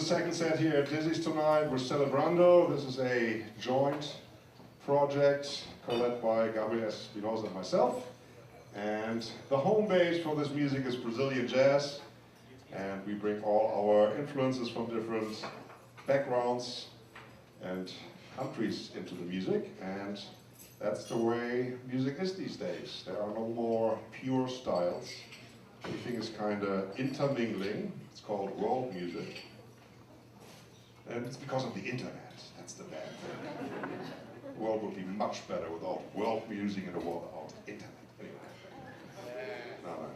second set here at Dizzy's tonight. We're celebrando. This is a joint project co-led by Gabriel Espinosa and myself. And the home base for this music is Brazilian jazz. And we bring all our influences from different backgrounds and countries into the music. And that's the way music is these days. There are no more pure styles. Everything is kind of intermingling. It's called world music. And it's because of the internet. That's the bad thing. The world would be much better without world music and the world without internet. Anyway. No.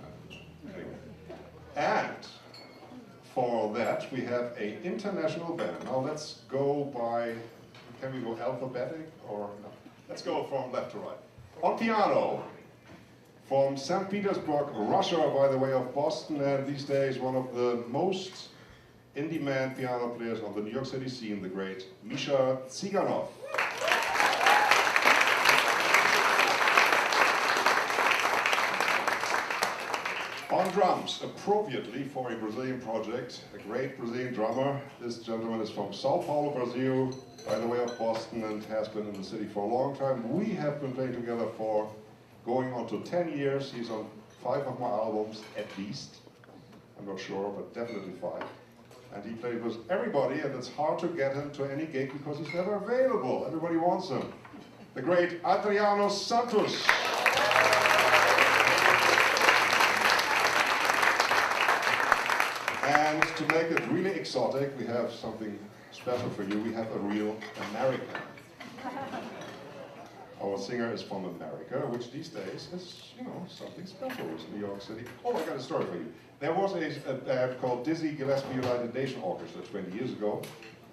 Anyway. And for that, we have an international band. Now let's go by, can we go alphabetic or no? Let's go from left to right. On piano, from St. Petersburg, Russia, by the way of Boston, and these days one of the most in-demand piano players on the New York City scene, the great Misha Tsiganov. On drums, appropriately for a Brazilian project, a great Brazilian drummer. This gentleman is from Sao Paulo, Brazil, by the way of Boston, and has been in the city for a long time. We have been playing together for going on to 10 years. He's on 5 of my albums, at least. I'm not sure, but definitely 5. And he played with everybody, and it's hard to get him to any gig because he's never available. Everybody wants him. The great Adriano Santos. And to make it really exotic, we have something special for you. We have a real American. Our singer is from America, which these days is, you know, something special with New York City. Oh, I got a story for you. There was a band called Dizzy Gillespie United Nation Orchestra 20 years ago,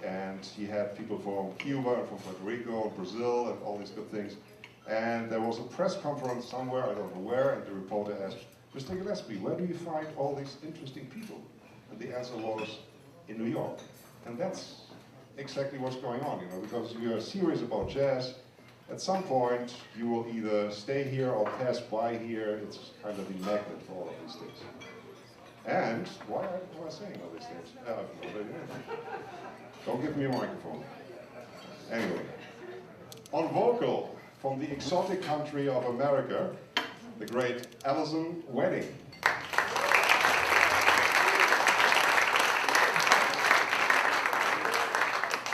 and he had people from Cuba and from Puerto Rico and Brazil and all these good things. And there was a press conference somewhere, I don't know where, and the reporter asked, Mr. Gillespie, where do you find all these interesting people? And the answer was, in New York. And that's exactly what's going on, you know, because we are serious about jazz. At some point, you will either stay here or pass by here. It's kind of a magnet for all of these things. And why am I saying all these things? Don't give me a microphone. Anyway, on vocal, from the exotic country of America, the great Alison Wedding.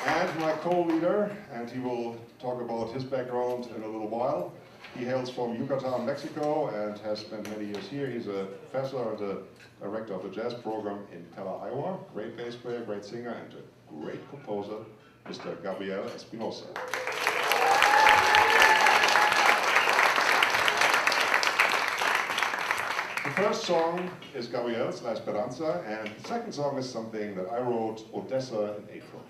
And my co-leader, and he will talk about his background in a little while. He hails from Yucatan, Mexico, and has spent many years here. He's a professor and a director of a jazz program in Pella, Iowa. Great bass player, great singer, and a great composer, Mr. Gabriel Espinosa. The first song is Gabriel's, La Esperanza, and the second song is something that I wrote, Odessa, in April.